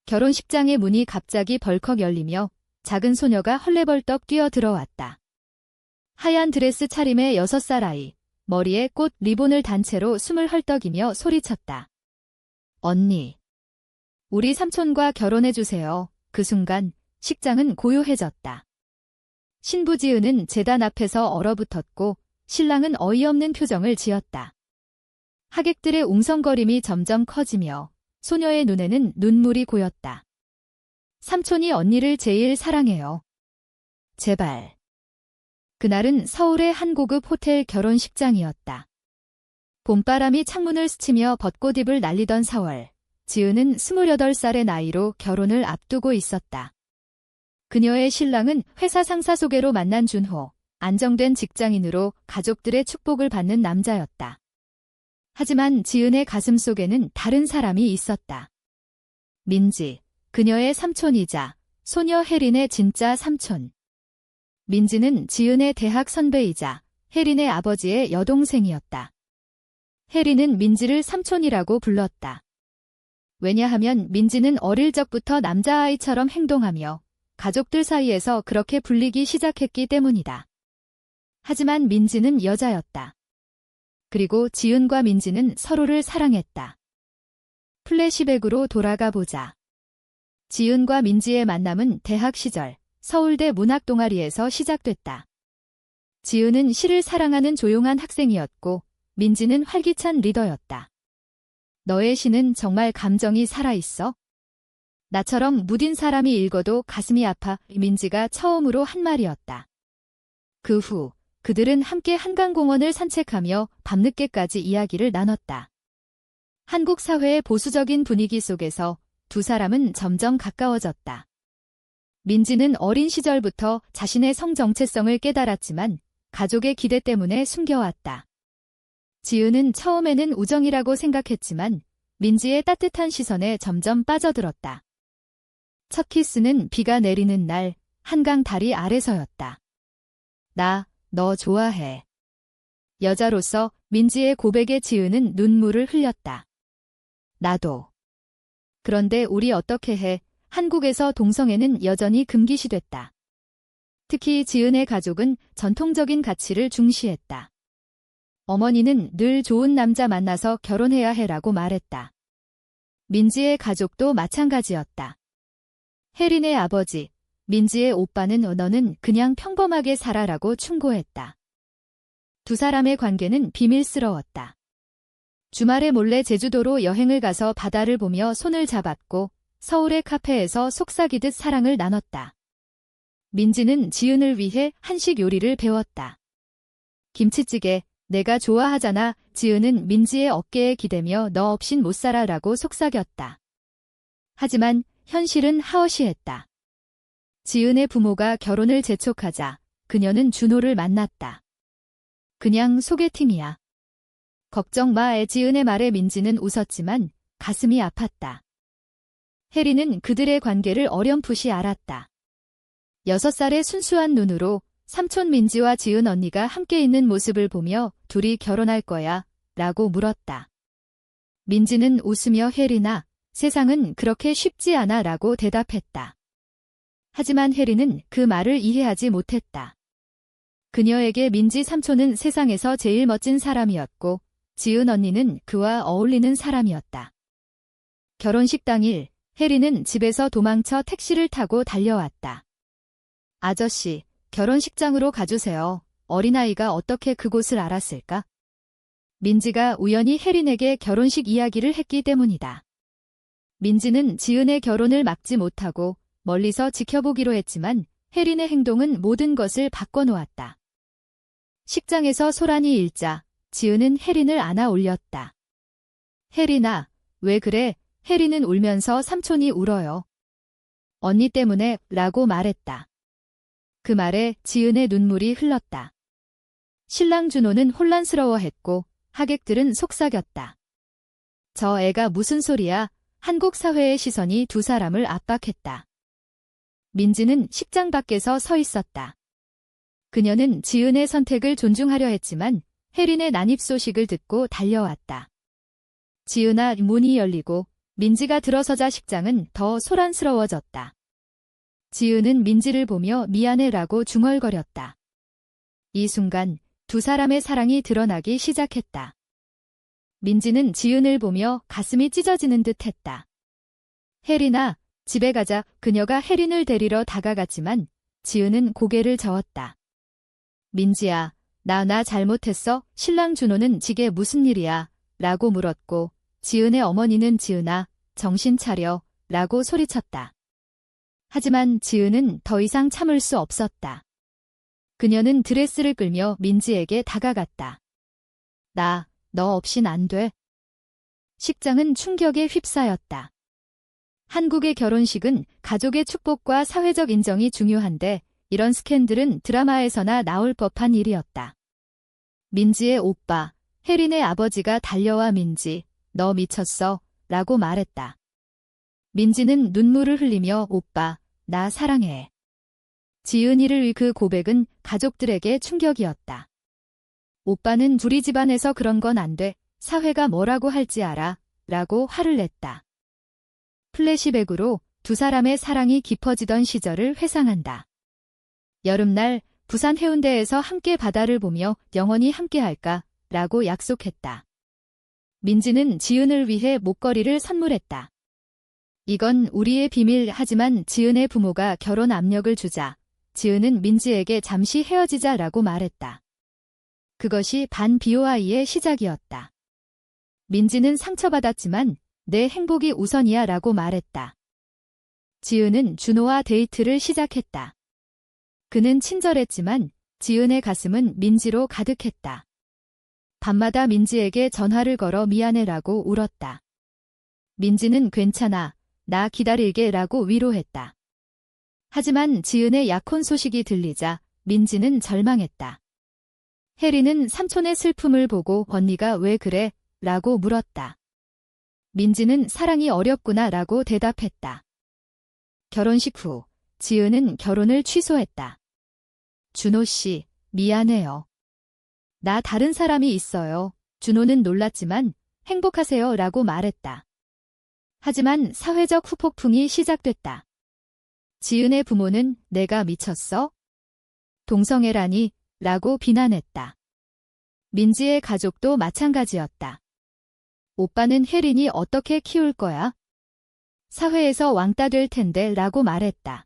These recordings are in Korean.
결혼식장의 문이 갑자기 벌컥 열리며 작은 소녀가 헐레벌떡 뛰어 들어왔다. 하얀 드레스 차림의 6살 아이, 머리에 꽃 리본을 단 채로 숨을 헐떡이며 소리쳤다. 언니. 우리 삼촌과 결혼해주세요. 그 순간 식장은 고요해졌다. 신부 지은은 제단 앞에서 얼어붙었고 신랑은 어이없는 표정을 지었다. 하객들의 웅성거림이 점점 커지며 소녀의 눈에는 눈물이 고였다. 삼촌이 언니를 제일 사랑해요. 제발. 그날은 서울의 한 고급 호텔 결혼식장이었다. 봄바람이 창문을 스치며 벚꽃잎을 날리던 4월, 지은은 28살의 나이로 결혼을 앞두고 있었다. 그녀의 신랑은 회사 상사 소개로 만난 준호, 안정된 직장인으로 가족들의 축복을 받는 남자였다. 하지만 지은의 가슴속에는 다른 사람이 있었다. 민지, 그녀의 삼촌이자 소녀 혜린의 진짜 삼촌. 민지는 지은의 대학 선배이자 혜린의 아버지의 여동생이었다. 혜린은 민지를 삼촌이라고 불렀다. 왜냐하면 민지는 어릴 적부터 남자아이처럼 행동하며 가족들 사이에서 그렇게 불리기 시작했기 때문이다. 하지만 민지는 여자였다. 그리고 지은과 민지는 서로를 사랑했다. 플래시백으로 돌아가 보자. 지은과 민지의 만남은 대학 시절 서울대 문학 동아리에서 시작됐다. 지은은 시를 사랑하는 조용한 학생이었고 민지는 활기찬 리더였다. 너의 시는 정말 감정이 살아있어? 나처럼 무딘 사람이 읽어도 가슴이 아파. 민지가 처음으로 한 말이었다. 그 후 그들은 함께 한강공원을 산책하며 밤늦게까지 이야기를 나눴다. 한국 사회의 보수적인 분위기 속에서 두 사람은 점점 가까워졌다. 민지는 어린 시절부터 자신의 성 정체성을 깨달았지만 가족의 기대 때문에 숨겨왔다. 지은은 처음에는 우정이라고 생각했지만 민지의 따뜻한 시선에 점점 빠져들었다. 첫 키스는 비가 내리는 날 한강 다리 아래서였다. 너 좋아해. 여자로서 민지의 고백에 지은은 눈물을 흘렸다. 나도. 그런데 우리 어떻게 해? 한국에서 동성애는 여전히 금기시됐다. 특히 지은의 가족은 전통적인 가치를 중시했다. 어머니는 늘 좋은 남자 만나서 결혼해야 해라고 말했다. 민지의 가족도 마찬가지였다. 혜린의 아버지, 민지의 오빠는 너는 그냥 평범하게 살아라고 충고했다. 두 사람의 관계는 비밀스러웠다. 주말에 몰래 제주도로 여행을 가서 바다를 보며 손을 잡았고 서울의 카페에서 속삭이듯 사랑을 나눴다. 민지는 지은을 위해 한식 요리를 배웠다. 김치찌개, 내가 좋아하잖아. 지은은 민지의 어깨에 기대며 너 없인 못 살아라고 속삭였다. 하지만 현실은 하어시했다. 지은의 부모가 결혼을 재촉하자 그녀는 준호를 만났다. 그냥 소개팅이야. 걱정 마. 지은의 말에 민지는 웃었지만 가슴이 아팠다. 혜린은 그들의 관계를 어렴풋이 알았다. 6살의 순수한 눈으로 삼촌 민지와 지은 언니가 함께 있는 모습을 보며 둘이 결혼할 거야 라고 물었다. 민지는 웃으며 혜린아, 세상은 그렇게 쉽지 않아 라고 대답했다. 하지만 혜린은 그 말을 이해하지 못했다. 그녀에게 민지 삼촌은 세상에서 제일 멋진 사람이었고 지은 언니는 그와 어울리는 사람이었다. 결혼식 당일 혜린은 집에서 도망쳐 택시를 타고 달려왔다. 아저씨, 결혼식장으로 가주세요. 어린아이가 어떻게 그곳을 알았을까? 민지가 우연히 혜린에게 결혼식 이야기를 했기 때문이다. 민지는 지은의 결혼을 막지 못하고 멀리서 지켜보기로 했지만 혜린의 행동은 모든 것을 바꿔놓았다. 식장에서 소란이 일자 지은은 혜린을 안아 올렸다. 혜린아, 왜 그래? 혜린은 울면서 삼촌이 울어요. 언니 때문에 라고 말했다. 그 말에 지은의 눈물이 흘렀다. 신랑 준호는 혼란스러워했고 하객들은 속삭였다. 저 애가 무슨 소리야? 한국 사회의 시선이 두 사람을 압박했다. 민지는 식장 밖에서 서 있었다. 그녀는 지은의 선택을 존중하려 했지만 혜린의 난입 소식을 듣고 달려왔다. 지은아, 문이 열리고 민지가 들어서자 식장은 더 소란스러워졌다. 지은은 민지를 보며 미안해라고 중얼거렸다. 이 순간 두 사람의 사랑이 드러나기 시작했다. 민지는 지은을 보며 가슴이 찢어지는 듯 했다. 혜린아, 집에 가자. 그녀가 혜린을 데리러 다가갔지만 지은은 고개를 저었다. 민지야, 나 잘못했어? 신랑 준호는 지게 무슨 일이야? 라고 물었고 지은의 어머니는 지은아, 정신 차려 라고 소리쳤다. 하지만 지은은 더 이상 참을 수 없었다. 그녀는 드레스를 끌며 민지에게 다가갔다. 너 없인 안 돼. 식장은 충격에 휩싸였다. 한국의 결혼식은 가족의 축복과 사회적 인정이 중요한데 이런 스캔들은 드라마에서나 나올 법한 일이었다. 민지의 오빠, 혜린의 아버지가 달려와 민지, 너 미쳤어? 라고 말했다. 민지는 눈물을 흘리며 오빠, 나 사랑해. 지은이를 위해 그 고백은 가족들에게 충격이었다. 오빠는 우리 집안에서 그런 건 안 돼. 사회가 뭐라고 할지 알아? 라고 화를 냈다. 플래시백으로 두 사람의 사랑이 깊어지던 시절을 회상한다. 여름날 부산 해운대에서 함께 바다를 보며 영원히 함께할까? 라고 약속했다. 민지는 지은을 위해 목걸이를 선물했다. 이건 우리의 비밀. 하지만 지은의 부모가 결혼 압력을 주자 지은은 민지에게 잠시 헤어지자라고 말했다. 그것이 반 BOI의 시작이었다. 민지는 상처받았지만 내 행복이 우선이야 라고 말했다. 지은은 준호와 데이트를 시작했다. 그는 친절했지만 지은의 가슴은 민지로 가득했다. 밤마다 민지에게 전화를 걸어 미안해라고 울었다. 민지는 괜찮아, 나 기다릴게 라고 위로했다. 하지만 지은의 약혼 소식이 들리자 민지는 절망했다. 혜린은 삼촌의 슬픔을 보고 언니가 왜 그래? 라고 물었다. 민지는 사랑이 어렵구나 라고 대답했다. 결혼식 후 지은은 결혼을 취소했다. 준호 씨, 미안해요. 나 다른 사람이 있어요. 준호는 놀랐지만 행복하세요 라고 말했다. 하지만 사회적 후폭풍이 시작됐다. 지은의 부모는 내가 미쳤어? 동성애라니? 라고 비난했다. 민지의 가족도 마찬가지였다. 오빠는 혜린이 어떻게 키울 거야? 사회에서 왕따 될 텐데 라고 말했다.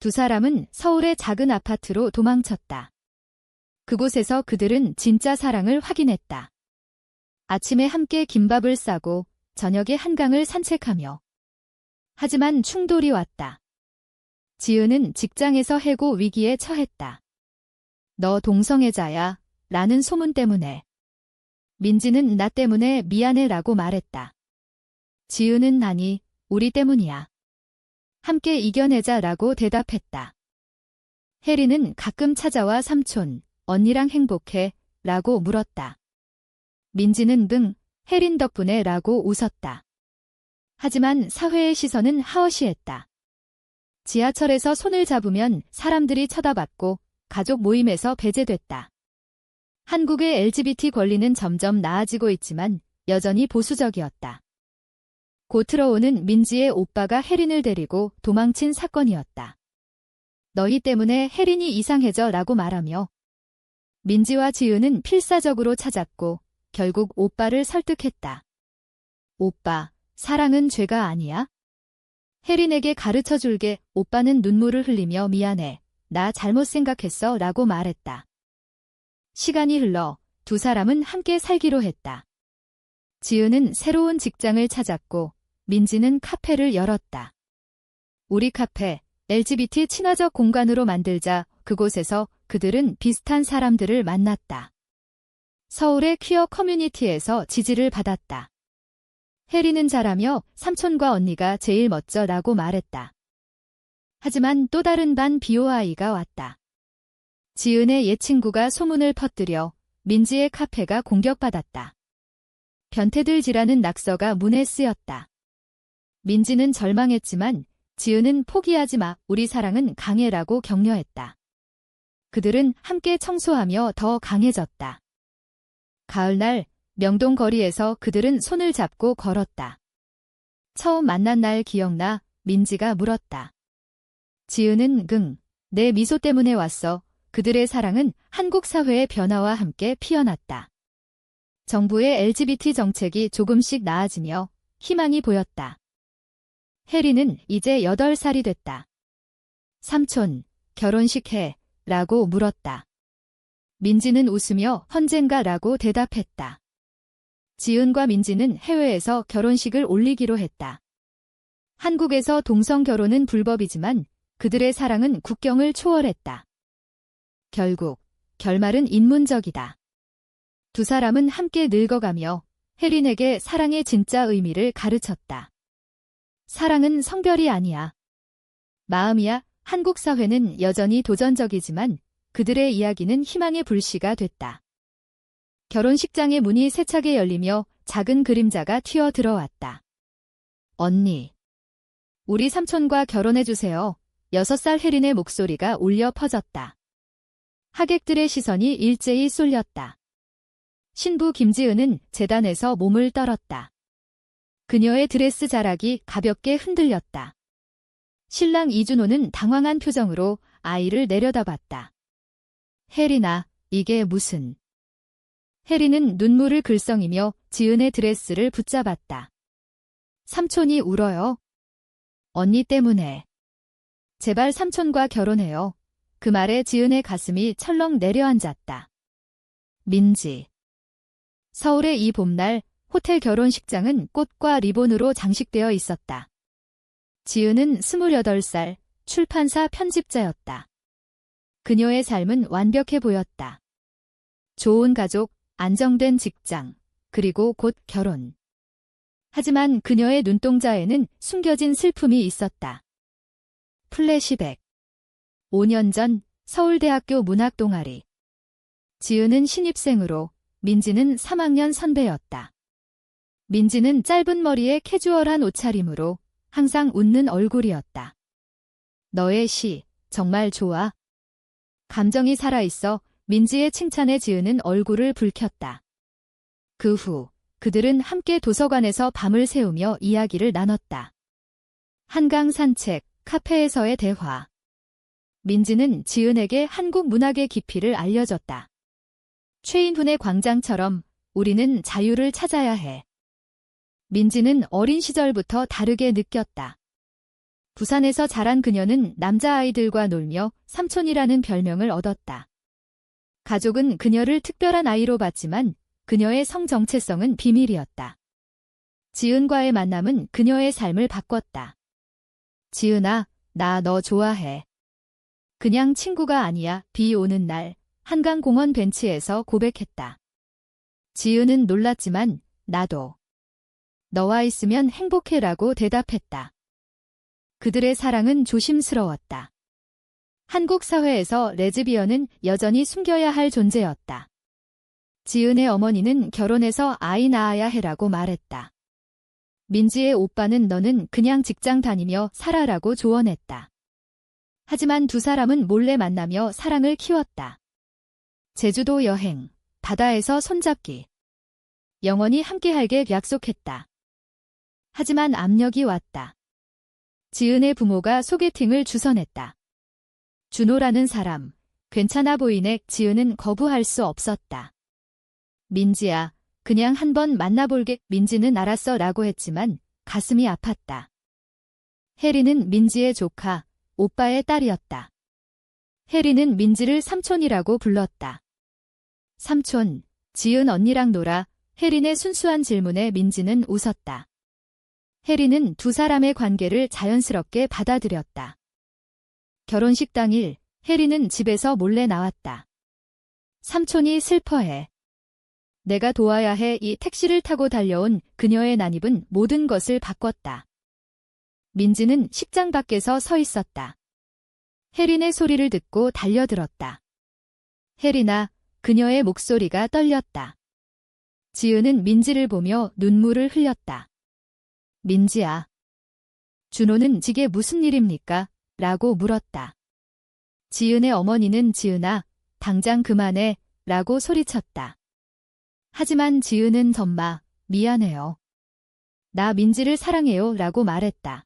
두 사람은 서울의 작은 아파트로 도망쳤다. 그곳에서 그들은 진짜 사랑을 확인했다. 아침에 함께 김밥을 싸고 저녁에 한강을 산책하며. 하지만 충돌이 왔다. 지은은 직장에서 해고 위기에 처했다. 너 동성애자야 라는 소문 때문에. 민지는 나 때문에 미안해 라고 말했다. 지은은 아니, 우리 때문이야. 함께 이겨내자 라고 대답했다. 혜린은 가끔 찾아와 삼촌, 언니랑 행복해? 라고 물었다. 민지는 혜린 덕분에 라고 웃었다. 하지만 사회의 시선은 하어시했다. 지하철에서 손을 잡으면 사람들이 쳐다봤고 가족 모임에서 배제됐다. 한국의 LGBT 권리는 점점 나아지고 있지만 여전히 보수적이었다. 곧 들어오는 민지의 오빠가 혜린을 데리고 도망친 사건이었다. 너희 때문에 혜린이 이상해져 라고 말하며 민지와 지은은 필사적으로 찾았고 결국 오빠를 설득했다. 오빠, 사랑은 죄가 아니야? 혜린에게 가르쳐 줄게. 오빠는 눈물을 흘리며 미안해. 나 잘못 생각했어 라고 말했다. 시간이 흘러 두 사람은 함께 살기로 했다. 지은은 새로운 직장을 찾았고 민지는 카페를 열었다. 우리 카페, LGBT 친화적 공간으로 만들자. 그곳에서 그들은 비슷한 사람들을 만났다. 서울의 퀴어 커뮤니티에서 지지를 받았다. 혜린은 잘하며 삼촌과 언니가 제일 멋져 라고 말했다. 하지만 또 다른 반 BOI가 왔다. 지은의 옛 친구가 소문을 퍼뜨려 민지의 카페가 공격받았다. 변태들지라는 낙서가 문에 쓰였다. 민지는 절망했지만 지은은 포기하지 마, 우리 사랑은 강해라고 격려했다. 그들은 함께 청소하며 더 강해졌다. 가을날 명동 거리에서 그들은 손을 잡고 걸었다. 처음 만난 날 기억나? 민지가 물었다. 지은은 내 미소 때문에 왔어. 그들의 사랑은 한국 사회의 변화와 함께 피어났다. 정부의 LGBT 정책이 조금씩 나아지며 희망이 보였다. 혜리는 이제 8살이 됐다. 삼촌, 결혼식 해? 라고 물었다. 민지는 웃으며 언젠가 라고 대답했다. 지은과 민지는 해외에서 결혼식을 올리기로 했다. 한국에서 동성 결혼은 불법이지만 그들의 사랑은 국경을 초월했다. 결국 결말은 인문적이다. 두 사람은 함께 늙어가며 혜린에게 사랑의 진짜 의미를 가르쳤다. 사랑은 성별이 아니야. 마음이야. 한국 사회는 여전히 도전적이지만 그들의 이야기는 희망의 불씨가 됐다. 결혼식장의 문이 세차게 열리며 작은 그림자가 튀어 들어왔다. 언니. 우리 삼촌과 결혼해주세요. 6살 혜린의 목소리가 울려 퍼졌다. 하객들의 시선이 일제히 쏠렸다. 신부 김지은은 제단에서 몸을 떨었다. 그녀의 드레스 자락이 가볍게 흔들렸다. 신랑 이준호는 당황한 표정으로 아이를 내려다봤다. 혜린아, 이게 무슨... 혜린은 눈물을 글썽이며 지은의 드레스를 붙잡았다. 삼촌이 울어요. 언니 때문에. 제발 삼촌과 결혼해요. 그 말에 지은의 가슴이 철렁 내려앉았다. 민지. 서울의 이 봄날 호텔 결혼식장은 꽃과 리본으로 장식되어 있었다. 지은은 28살, 출판사 편집자였다. 그녀의 삶은 완벽해 보였다. 좋은 가족, 안정된 직장, 그리고 곧 결혼. 하지만 그녀의 눈동자에는 숨겨진 슬픔이 있었다. 플래시백. 5년 전 서울대학교 문학동아리. 지은은 신입생으로, 민지는 3학년 선배였다. 민지는 짧은 머리에 캐주얼한 옷차림으로 항상 웃는 얼굴이었다. 너의 시, 정말 좋아. 감정이 살아있어. 민지의 칭찬에 지은은 얼굴을 붉혔다. 그 후 그들은 함께 도서관에서 밤을 새우며 이야기를 나눴다. 한강 산책, 카페에서의 대화. 민지는 지은에게 한국 문학의 깊이를 알려줬다. 최인훈의 광장처럼 우리는 자유를 찾아야 해. 민지는 어린 시절부터 다르게 느꼈다. 부산에서 자란 그녀는 남자아이들과 놀며 삼촌이라는 별명을 얻었다. 가족은 그녀를 특별한 아이로 봤지만 그녀의 성 정체성은 비밀이었다. 지은과의 만남은 그녀의 삶을 바꿨다. 지은아, 나 너 좋아해. 그냥 친구가 아니야. 비 오는 날 한강공원 벤치에서 고백했다. 지은은 놀랐지만 나도. 너와 있으면 행복해라고 대답했다. 그들의 사랑은 조심스러웠다. 한국 사회에서 레즈비언은 여전히 숨겨야 할 존재였다. 지은의 어머니는 결혼해서 아이 낳아야 해라고 말했다. 민지의 오빠는 너는 그냥 직장 다니며 살아라고 조언했다. 하지만 두 사람은 몰래 만나며 사랑을 키웠다. 제주도 여행, 바다에서 손잡기. 영원히 함께하게 약속했다. 하지만 압력이 왔다. 지은의 부모가 소개팅을 주선했다. 준호라는 사람, 괜찮아 보이네. 지은은 거부할 수 없었다. 민지야, 그냥 한번 만나볼게. 민지는 알았어 라고 했지만 가슴이 아팠다. 혜리는 민지의 조카, 오빠의 딸이었다. 혜리는 민지를 삼촌이라고 불렀다. 삼촌, 지은 언니랑 놀아. 혜린의 순수한 질문에 민지는 웃었다. 혜리는 두 사람의 관계를 자연스럽게 받아들였다. 결혼식 당일, 혜리는 집에서 몰래 나왔다. 삼촌이 슬퍼해. 내가 도와야 해. 이 택시를 타고 달려온 그녀의 난입은 모든 것을 바꿨다. 민지는 식장 밖에서 서 있었다. 혜린의 소리를 듣고 달려들었다. 혜린아, 그녀의 목소리가 떨렸다. 지은은 민지를 보며 눈물을 흘렸다. 민지야. 준호는 지게 무슨 일입니까? 라고 물었다. 지은의 어머니는 지은아, 당장 그만해. 라고 소리쳤다. 하지만 지은은 전마, 미안해요. 나 민지를 사랑해요 라고 말했다.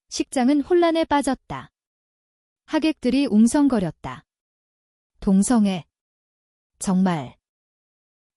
식장은 혼란에 빠졌다. 하객들이 웅성거렸다. 동성애. 정말.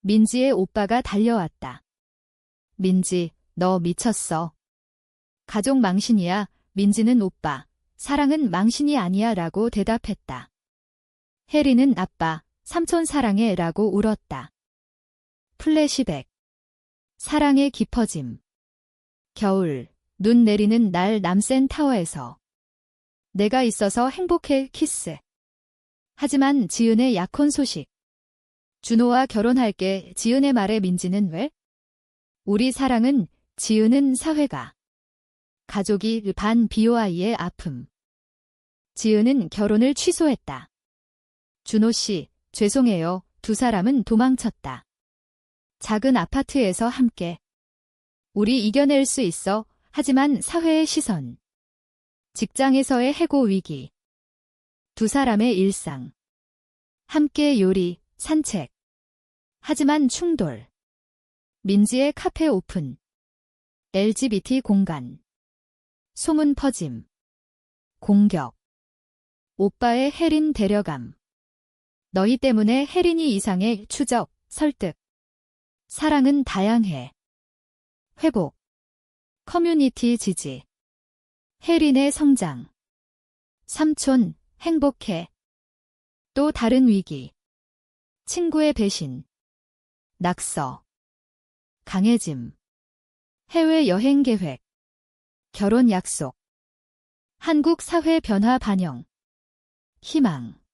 민지의 오빠가 달려왔다. 민지, 너 미쳤어. 가족 망신이야. 민지는 오빠, 사랑은 망신이 아니야 라고 대답했다. 혜리는 아빠, 삼촌 사랑해 라고 울었다. 플래시백. 사랑의 깊어짐. 겨울, 눈 내리는 날 남센 타워에서. 내가 있어서 행복해 키스. 하지만 지은의 약혼 소식. 준호와 결혼할게. 지은의 말에 민지는 왜? 우리 사랑은, 지은은 사회가. 가족이 반 BOI의 아픔. 지은은 결혼을 취소했다. 준호 씨, 죄송해요. 두 사람은 도망쳤다. 작은 아파트에서 함께. 우리 이겨낼 수 있어. 하지만 사회의 시선. 직장에서의 해고 위기. 두 사람의 일상. 함께 요리, 산책. 하지만 충돌. 민지의 카페 오픈. LGBT 공간. 소문 퍼짐. 공격. 오빠의 혜린 데려감. 너희 때문에 혜린이 이상해. 추적, 설득. 사랑은 다양해. 회복. 커뮤니티 지지. 혜린의 성장. 삼촌, 행복해. 또 다른 위기. 친구의 배신. 낙서. 강해짐. 해외여행 계획. 결혼 약속. 한국 사회 변화 반영. 희망.